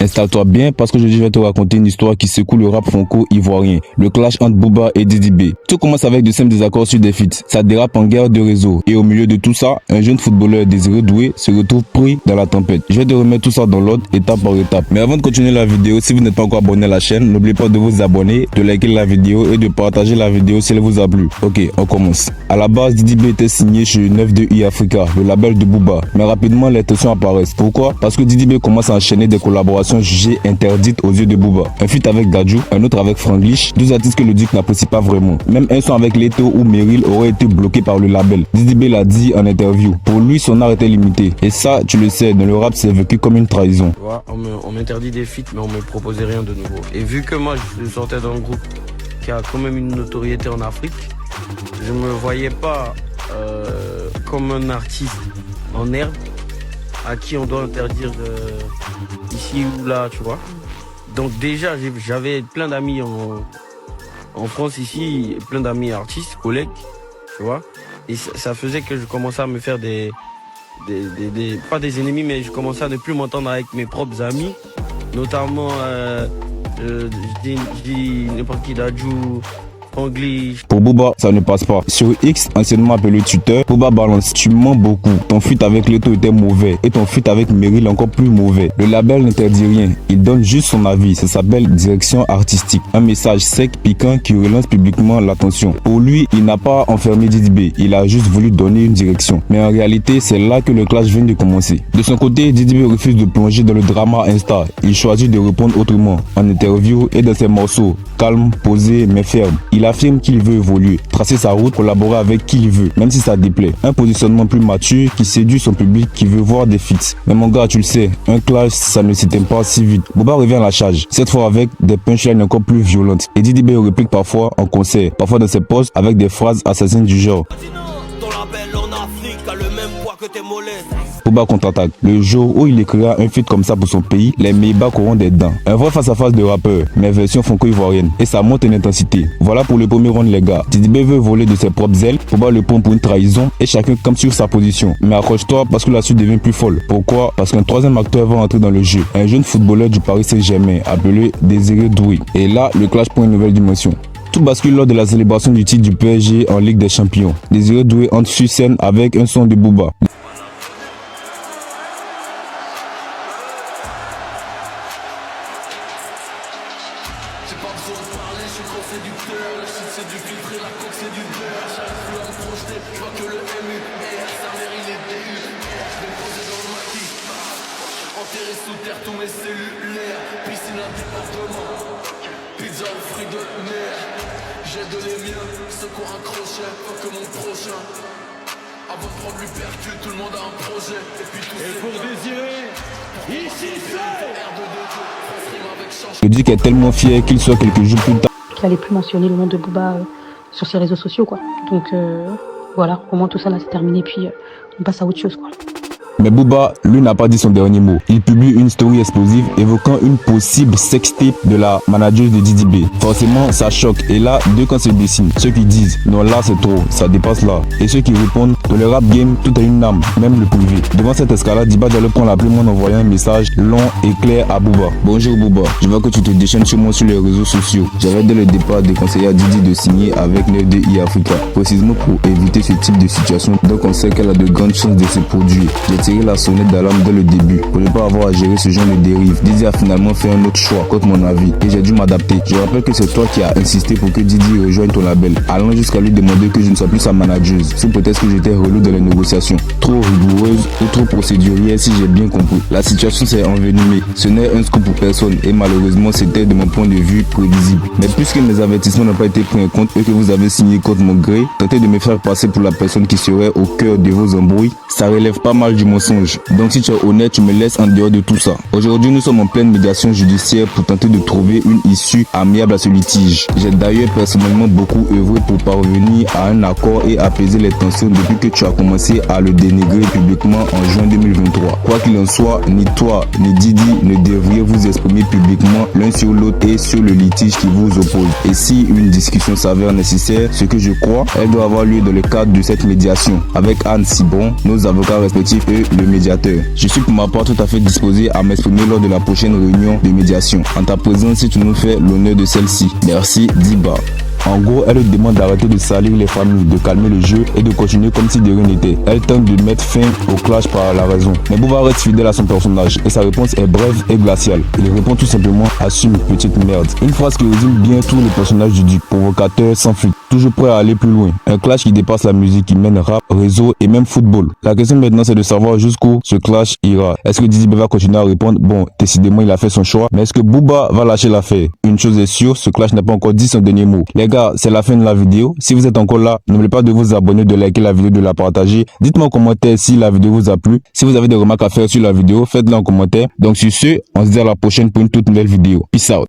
Installe-toi bien parce que je vais te raconter une histoire qui secoue le rap franco-ivoirien. Le clash entre Booba et Didi B. Tout commence avec de simples désaccords sur des feats. Ça dérape en guerre de réseau. Et au milieu de tout ça, un jeune footballeur désiré doué se retrouve pris dans la tempête. Je vais te remettre tout ça dans l'ordre, étape par étape. Mais avant de continuer la vidéo, si vous n'êtes pas encore abonné à la chaîne, n'oubliez pas de vous abonner, de liker la vidéo et de partager la vidéo si elle vous a plu. Ok, on commence. À la base, Didi B était signé chez 92i Africa, le label de Booba. Mais rapidement, les tensions apparaissent. Pourquoi? Parce que Didi B commence à enchaîner des collaborations jugées interdites aux yeux de Booba. Un feat avec Dadju, un autre avec Franglish, deux artistes que le Duc n'apprécie pas vraiment. Même un son avec Leto ou Meryl aurait été bloqué par le label. Didi B l'a dit en interview. Pour lui, son art était limité. Et ça, tu le sais, dans le rap, c'est vécu comme une trahison. On m'interdit des feats, mais on me proposait rien de nouveau. Et vu que moi, je sortais d'un groupe qui a quand même une notoriété en Afrique, je me voyais pas comme un artiste en herbe à qui on doit interdire ici ou là, tu vois. Donc déjà, j'avais plein d'amis en France ici, plein d'amis artistes, collègues, tu vois. Et ça faisait que je commençais à me faire pas des ennemis, mais je commençais à ne plus m'entendre avec mes propres amis, notamment, je dis n'importe qui, Dadju, Franglish. Pour Booba, ça ne passe pas. Sur X, anciennement appelé Twitter, Booba balance: tu mens beaucoup. Ton feat avec Leto était mauvais et ton feat avec Meryl encore plus mauvais. Le label n'interdit rien, il donne juste son avis. Ça s'appelle direction artistique. Un message sec, piquant qui relance publiquement l'attention. Pour lui, il n'a pas enfermé Didi B, il a juste voulu donner une direction. Mais en réalité, c'est là que le clash vient de commencer. De son côté, Didi B refuse de plonger dans le drama Insta. Il choisit de répondre autrement, en interview et dans ses morceaux. Calme, posé, mais ferme. Il affirme qu'il veut évoluer, tracer sa route, collaborer avec qui il veut, même si ça déplaît. Un positionnement plus mature qui séduit son public qui veut voir des feats. Mais mon gars, tu le sais, un clash, ça ne s'éteint pas si vite. Booba revient à la charge, cette fois avec des punchlines encore plus violentes. Et Didi B réplique parfois en concert, parfois dans ses posts avec des phrases assassines du genre. Booba contre-attaque. Le jour où il écrira un feat comme ça pour son pays, les Maybach auront des dents. Un vrai face-à-face de rappeur, mais version franco-ivoirienne. Et ça monte en intensité. Voilà pour le premier round les gars. Didi B veut voler de ses propres ailes, Booba le prend pour une trahison et chacun campe sur sa position. Mais accroche-toi parce que la suite devient plus folle. Pourquoi? Parce qu'un troisième acteur va entrer dans le jeu. Un jeune footballeur du Paris Saint-Germain appelé Désiré Doué. Et là, le clash prend une nouvelle dimension. Tout bascule lors de la célébration du titre du PSG en Ligue des Champions. Désiré Doué entre sur scène avec un son de Booba. J'ai pas besoin de parler, je suis conséducteur. Le shit c'est du filtre et la coque c'est du beurre. J'arrive plus à me projeter, je vois que le MU. Et sa mère il est DU. Je vais me poser dans le maquis. Enterré sous terre tous mes cellulaires. Piscine à département. Pizza aux fruits de mer. J'aide les miens, ceux qui ont un crochet. Pas que mon prochain. Avant de prendre l'hypercute, tout le monde a un projet. Et puis tout et pour Désiré, ici c'est Le Duc est tellement fier qu'il soit quelques jours plus tard qu'il n'allait plus mentionner le nom de Booba sur ses réseaux sociaux, quoi. Donc voilà, au moins tout ça là c'est terminé, puis on passe à autre chose, quoi. Mais Booba, lui, n'a pas dit son dernier mot. Il publie une story explosive évoquant une possible sextape de la manageuse de Didi B. Forcément, ça choque. Et là, deux camps se dessinent. Ceux qui disent non, là c'est trop, ça dépasse là. Et ceux qui répondent dans le rap game, tout a une âme, même le privé. Devant cette escalade, Diba Diallo prend la plume en envoyant un message long et clair à Booba. Bonjour Booba, je vois que tu te déchaînes sur moi sur les réseaux sociaux. J'avais dès le départ déconseillé à Didi de signer avec 92i Africa, précisément pour éviter ce type de situation. Donc on sait qu'elle a de grandes chances de se produire. J'ai tiré la sonnette d'alarme dès le début pour ne pas avoir à gérer ce genre de dérive. Didi a finalement fait un autre choix contre mon avis et j'ai dû m'adapter. Je rappelle que c'est toi qui as insisté pour que Didi rejoigne ton label, allant jusqu'à lui demander que je ne sois plus sa manageuse, sous prétexte que j'étais relou dans les négociations. Trop rigoureuse ou trop procédurière si j'ai bien compris. La situation s'est envenimée. Ce n'est un scoop pour personne et malheureusement c'était de mon point de vue prévisible. Mais puisque mes avertissements n'ont pas été pris en compte et que vous avez signé contre mon gré, tentez de me faire passer pour la personne qui serait au cœur de vos embrouilles, ça relève pas mal du mensonge. Donc si tu es honnête, tu me laisses en dehors de tout ça. Aujourd'hui, nous sommes en pleine médiation judiciaire pour tenter de trouver une issue amiable à ce litige. J'ai d'ailleurs personnellement beaucoup œuvré pour parvenir à un accord et apaiser les tensions depuis que tu as commencé à le dénigrer publiquement en juin 2023. Quoi qu'il en soit, ni toi ni Didi ne devriez vous vous exprimer publiquement l'un sur l'autre et sur le litige qui vous oppose. Et si une discussion s'avère nécessaire, ce que je crois, elle doit avoir lieu dans le cadre de cette médiation, avec Anne Cibon, nos avocats respectifs et le médiateur. Je suis pour ma part tout à fait disposé à m'exprimer lors de la prochaine réunion de médiation. En ta présence, si tu nous fais l'honneur de celle-ci. Merci, Diba. En gros, elle lui demande d'arrêter de salir les familles, de calmer le jeu et de continuer comme si de rien n'était. Elle tente de mettre fin au clash par la raison. Mais Booba reste fidèle à son personnage et sa réponse est brève et glaciale. Il répond tout simplement « Assume, petite merde ». Une phrase qui résume bien tout le personnage du duc, provocateur sans fuite, toujours prêt à aller plus loin. Un clash qui dépasse la musique, qui mène rap, réseau et même football. La question maintenant c'est de savoir jusqu'où ce clash ira. Est-ce que Didi B va continuer à répondre « Bon, décidément il a fait son choix ». Mais est-ce que Booba va lâcher l'affaire? Une chose est sûre, ce clash n'a pas encore dit son dernier mot. Les gars, c'est la fin de la vidéo. Si vous êtes encore là, n'oubliez pas de vous abonner, de liker la vidéo, de la partager. Dites-moi en commentaire si la vidéo vous a plu. Si vous avez des remarques à faire sur la vidéo, faites-les en commentaire. Donc sur ce, on se dit à la prochaine pour une toute nouvelle vidéo. Peace out.